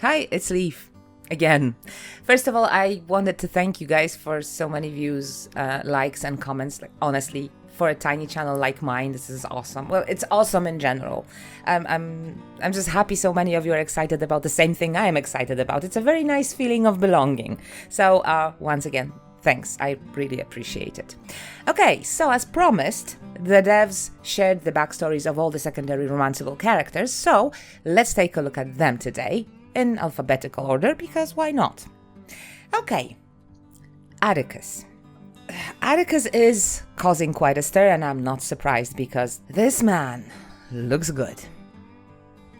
Hi, it's Leaf. Again. First of all, I wanted to thank you guys for so many views, likes and comments. Like, honestly, for a tiny channel like mine, this is awesome. Well, it's awesome in general. I'm just happy so many of you are excited about the same thing I am excited about. It's a very nice feeling of belonging. So once again, thanks. I really appreciate it. Okay, so as promised, the devs shared the backstories of all the secondary romanceable characters. So let's take a look at them today in alphabetical order, because why not? Okay, Atticus. Atticus is causing quite a stir, and I'm not surprised because this man looks good.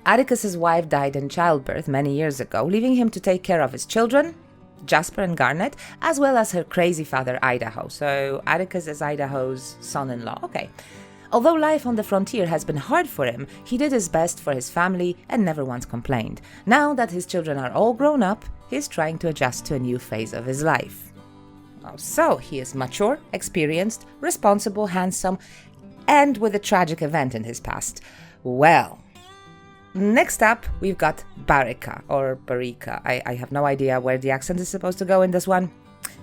Atticus's wife died in childbirth many years ago, leaving him to take care of his children, Jasper and Garnet, as well as her crazy father, Idaho. So Atticus is Idaho's son-in-law. Okay. Although life on the frontier has been hard for him, he did his best for his family and never once complained. Now that his children are all grown up, he's trying to adjust to a new phase of his life. So he is mature, experienced, responsible, handsome, and with a tragic event in his past. Well, next up, we've got Barika, or Barika. I have no idea where the accent is supposed to go in this one.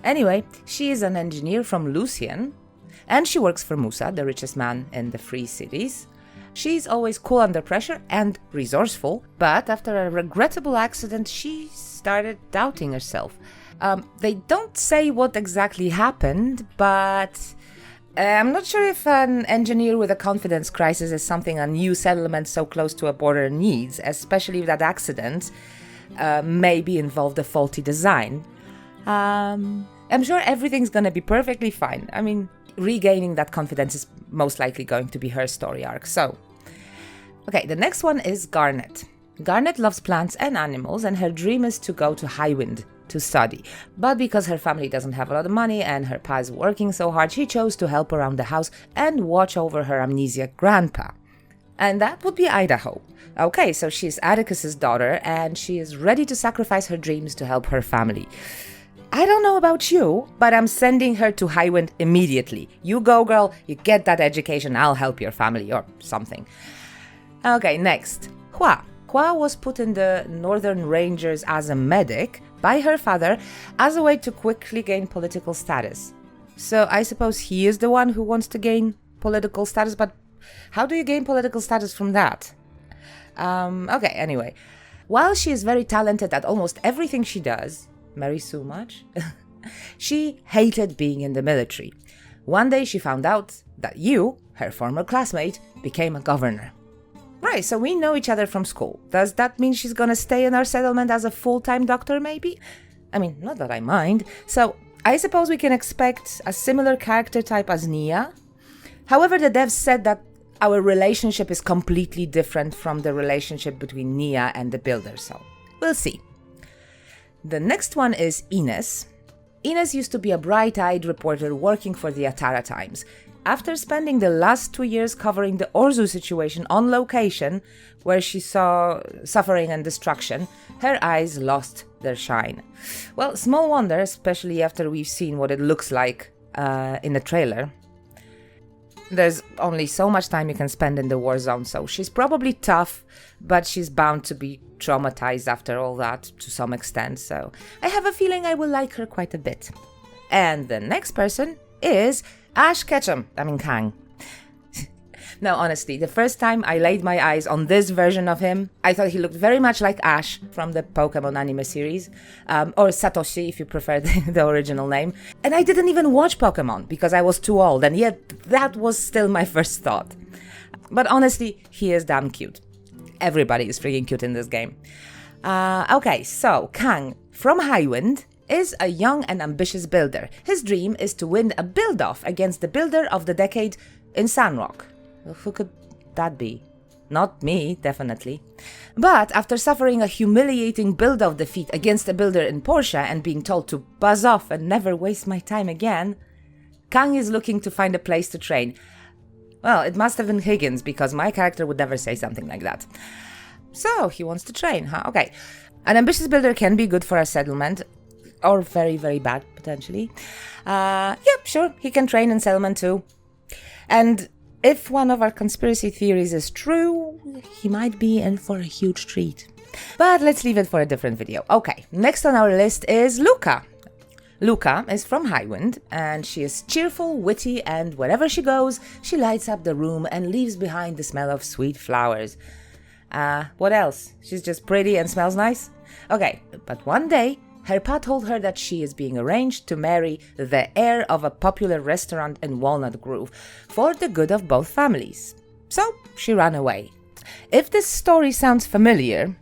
Anyway, she is an engineer from Lucian, and she works for Musa, the richest man in the Free Cities. She's always cool under pressure and resourceful, but after a regrettable accident, she started doubting herself. They don't say what exactly happened, but I'm not sure if an engineer with a confidence crisis is something a new settlement so close to a border needs, especially if that accident maybe involved a faulty design. I'm sure everything's gonna be perfectly fine. I mean, regaining that confidence is most likely going to be her story arc. So, okay, the next one is Garnet. Garnet loves plants and animals, and her dream is to go to Highwind to study. But because her family doesn't have a lot of money and her pa is working so hard, she chose to help around the house and watch over her amnesiac grandpa. And that would be Idaho. Okay, so she's Atticus's daughter, and she is ready to sacrifice her dreams to help her family. I don't know about you, but I'm sending her to Highwind immediately. You go, girl, you get that education, I'll help your family, or something. Okay, next. Hua. Hua was put in the Northern Rangers as a medic by her father as a way to quickly gain political status. So I suppose he is the one who wants to gain political status, but how do you gain political status from that? Okay, anyway. While she is very talented at almost everything she does, Mary Sue much? She hated being in the military. One day she found out that you, her former classmate, became a governor. Right, so we know each other from school. Does that mean she's gonna stay in our settlement as a full-time doctor, maybe? I mean, not that I mind. So, I suppose we can expect a similar character type as Nia. However, the devs said that our relationship is completely different from the relationship between Nia and the builder, so we'll see. The next one is Ines. Ines used to be a bright-eyed reporter working for the Atara Times. After spending the last 2 years covering the Orzu situation on location, where she saw suffering and destruction, her eyes lost their shine. Well, small wonder, especially after we've seen what it looks like in the trailer. There's only so much time you can spend in the war zone, so she's probably tough, but she's bound to be traumatized after all that to some extent, so I have a feeling I will like her quite a bit. And the next person is Kang. No, honestly, the first time I laid my eyes on this version of him, I thought he looked very much like Ash from the Pokemon anime series, or Satoshi if you prefer the original name. And I didn't even watch Pokemon because I was too old, and yet that was still my first thought. But honestly, he is damn cute. Everybody is freaking cute in this game. Okay, so Kang from Highwind is a young and ambitious builder. His dream is to win a build-off against the builder of the decade in Sandrock. Who could that be? Not me, definitely. But after suffering a humiliating build-off defeat against a builder in Portia and being told to buzz off and never waste my time again, Kang is looking to find a place to train. Well, it must have been Higgins, because my character would never say something like that. So, he wants to train, huh? Okay. An ambitious builder can be good for a settlement, or very, very bad, potentially. Yep, sure, he can train in settlement too. And if one of our conspiracy theories is true, he might be in for a huge treat. But let's leave it for a different video. Okay, next on our list is Luca. Luca is from Highwind, and she is cheerful, witty, and wherever she goes, she lights up the room and leaves behind the smell of sweet flowers. What else? She's just pretty and smells nice? Okay, but one day, her pa told her that she is being arranged to marry the heir of a popular restaurant in Walnut Grove for the good of both families. So she ran away. If this story sounds familiar,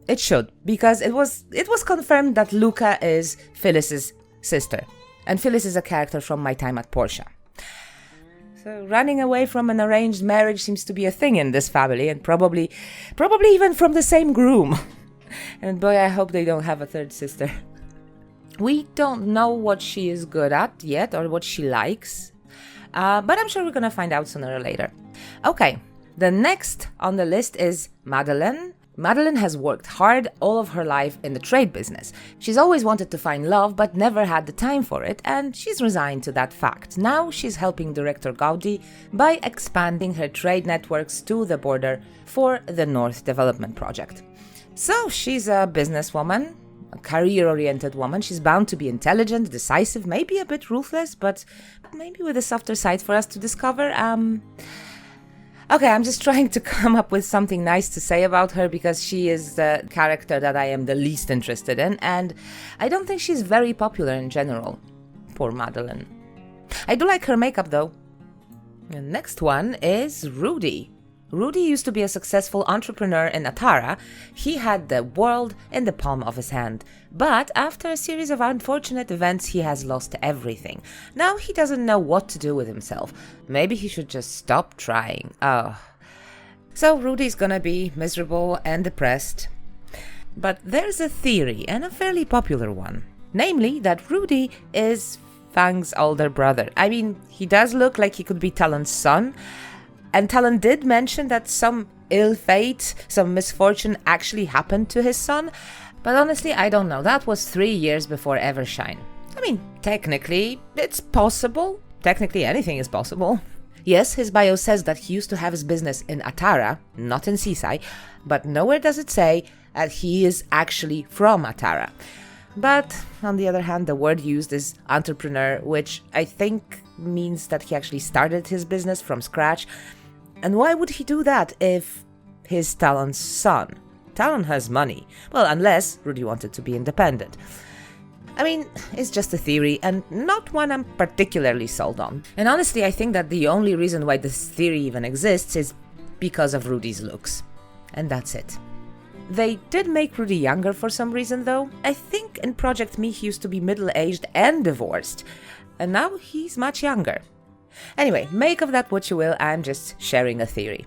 it should, because it was confirmed that Luca is Phyllis's sister, and Phyllis is a character from my time at Portia. So running away from an arranged marriage seems to be a thing in this family, and probably even from the same groom. And boy, I hope they don't have a third sister. We don't know what she is good at yet, or what she likes, but I'm sure we're gonna find out sooner or later. Okay, the next on the list is Madeline. Madeline has worked hard all of her life in the trade business. She's always wanted to find love, but never had the time for it, and she's resigned to that fact. Now she's helping director Gaudi by expanding her trade networks to the border for the North Development Project. So she's a businesswoman, a career-oriented woman. She's bound to be intelligent, decisive, maybe a bit ruthless, but maybe with a softer side for us to discover. Okay, I'm just trying to come up with something nice to say about her because she is the character that I am the least interested in, and I don't think she's very popular in general. Poor Madeline. I do like her makeup though. The next one is Rudy. Rudy used to be a successful entrepreneur in Atara. He had the world in the palm of his hand. But after a series of unfortunate events, he has lost everything. Now he doesn't know what to do with himself. Maybe he should just stop trying. Oh. So Rudy's gonna be miserable and depressed. But there's a theory, and a fairly popular one. Namely, that Rudy is Fang's older brother. I mean, he does look like he could be Talon's son. And Talon did mention that some ill fate, some misfortune actually happened to his son. But honestly, I don't know. That was 3 years before Evershine. I mean, technically, it's possible. Technically, anything is possible. Yes, his bio says that he used to have his business in Atara, not in Seaside, but nowhere does it say that he is actually from Atara. But on the other hand, the word used is entrepreneur, which I think means that he actually started his business from scratch. And why would he do that if he's Talon's son? Talon has money. Well, unless Rudy wanted to be independent. I mean, it's just a theory, and not one I'm particularly sold on. And honestly, I think that the only reason why this theory even exists is because of Rudy's looks. And that's it. They did make Rudy younger for some reason, though. I think in Project Me he used to be middle-aged and divorced. And now he's much younger. Anyway, make of that what you will, I'm just sharing a theory.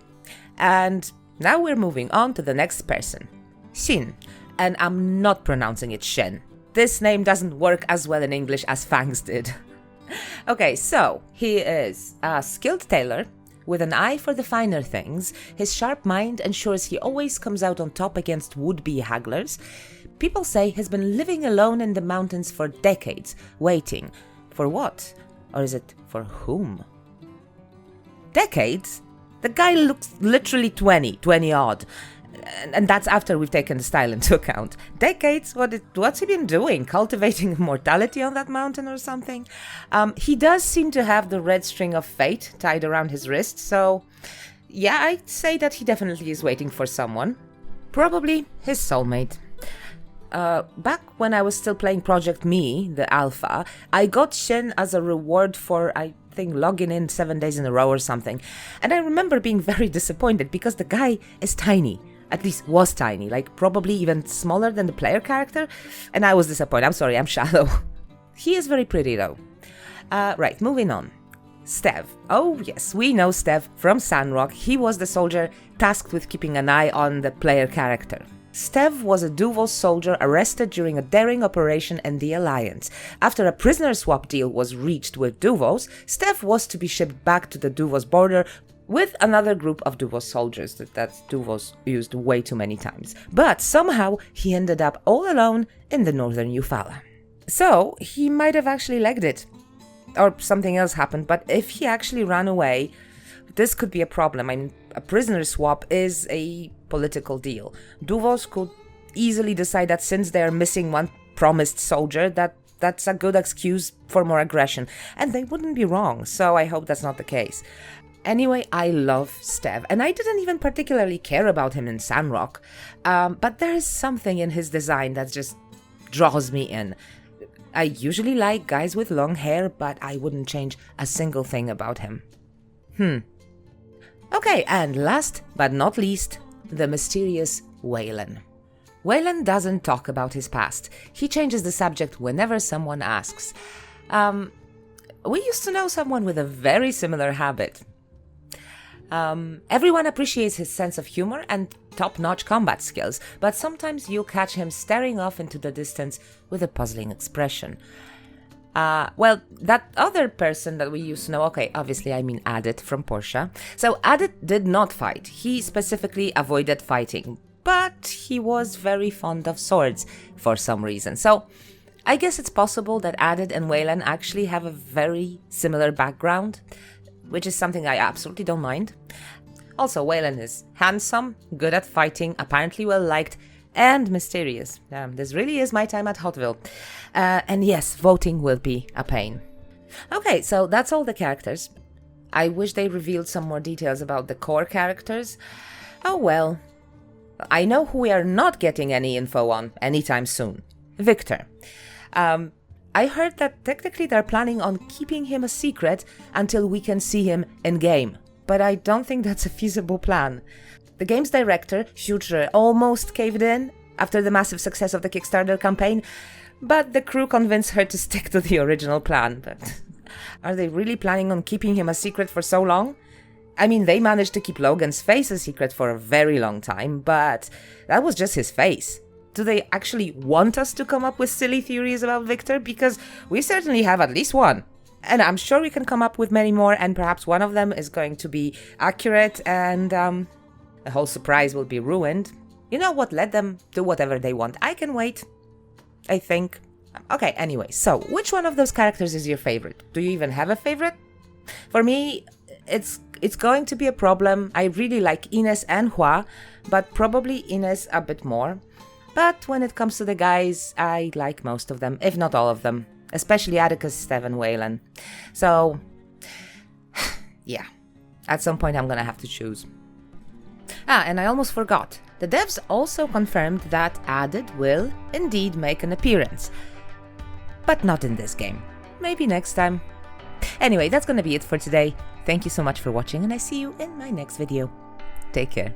And now we're moving on to the next person. Shin. And I'm not pronouncing it Shin. This name doesn't work as well in English as Fang's did. Okay, so he is a skilled tailor with an eye for the finer things. His sharp mind ensures he always comes out on top against would-be hagglers. People say he's been living alone in the mountains for decades, waiting. For what? Or is it for whom? Decades? The guy looks literally 20 odd. And that's after we've taken the style into account. Decades? What's he been doing? Cultivating immortality on that mountain or something? He does seem to have the red string of fate tied around his wrist, so yeah, I'd say that he definitely is waiting for someone. Probably his soulmate. Back when I was still playing Project Me, the alpha, I got Shin as a reward for, I think, logging in 7 days in a row or something. And I remember being very disappointed because the guy is tiny. At least was tiny, like probably even smaller than the player character. And I was disappointed. I'm sorry, I'm shallow. He is very pretty though. Right, moving on. Stev. Oh yes, we know Stev from Sandrock. He was the soldier tasked with keeping an eye on the player character. Stev was a Duvos soldier arrested during a daring operation in the Alliance. After a prisoner swap deal was reached with Duvos, Stev was to be shipped back to the Duvos border with another group of Duvos soldiers that Duvos used way too many times. But somehow he ended up all alone in the northern Eufaula. So he might have actually legged it. Or something else happened, but if he actually ran away, this could be a problem. I mean, a prisoner swap is a political deal. Duvos could easily decide that since they're missing one promised soldier, that's a good excuse for more aggression. And they wouldn't be wrong, so I hope that's not the case. Anyway, I love Stev, and I didn't even particularly care about him in Sandrock, but there is something in his design that just draws me in. I usually like guys with long hair, but I wouldn't change a single thing about him. Okay, and last but not least, the mysterious Waylen. Waylen doesn't talk about his past. He changes the subject whenever someone asks. We used to know someone with a very similar habit. Everyone appreciates his sense of humor and top-notch combat skills, but sometimes you'll catch him staring off into the distance with a puzzling expression. Well, that other person that we used to know, okay, obviously I mean Adit from Portia. So Adit did not fight. He specifically avoided fighting, but he was very fond of swords for some reason. So I guess it's possible that Adit and Waylen actually have a very similar background, which is something I absolutely don't mind. Also, Waylen is handsome, good at fighting, apparently well-liked, and mysterious. This really is my time at Hotville. And yes, voting will be a pain. Okay, so that's all the characters. I wish they revealed some more details about the core characters. Oh well. I know who we are not getting any info on anytime soon. Victor. I heard that technically they're planning on keeping him a secret until we can see him in-game, but I don't think that's a feasible plan. The game's director, Future, almost caved in after the massive success of the Kickstarter campaign, but the crew convinced her to stick to the original plan. But are they really planning on keeping him a secret for so long? I mean, they managed to keep Logan's face a secret for a very long time, but that was just his face. Do they actually want us to come up with silly theories about Victor? Because we certainly have at least one. And I'm sure we can come up with many more, and perhaps one of them is going to be accurate, and the whole surprise will be ruined. You know what? Let them do whatever they want. I can wait, I think. Okay, anyway, so which one of those characters is your favorite? Do you even have a favorite? For me, it's going to be a problem. I really like Ines and Hua, but probably Ines a bit more. But when it comes to the guys, I like most of them, if not all of them. Especially Atticus, Stev, and Waylen. So, yeah. At some point I'm gonna have to choose. And I almost forgot. The devs also confirmed that Adit will indeed make an appearance. But not in this game. Maybe next time. Anyway, that's gonna be it for today. Thank you so much for watching, and I see you in my next video. Take care.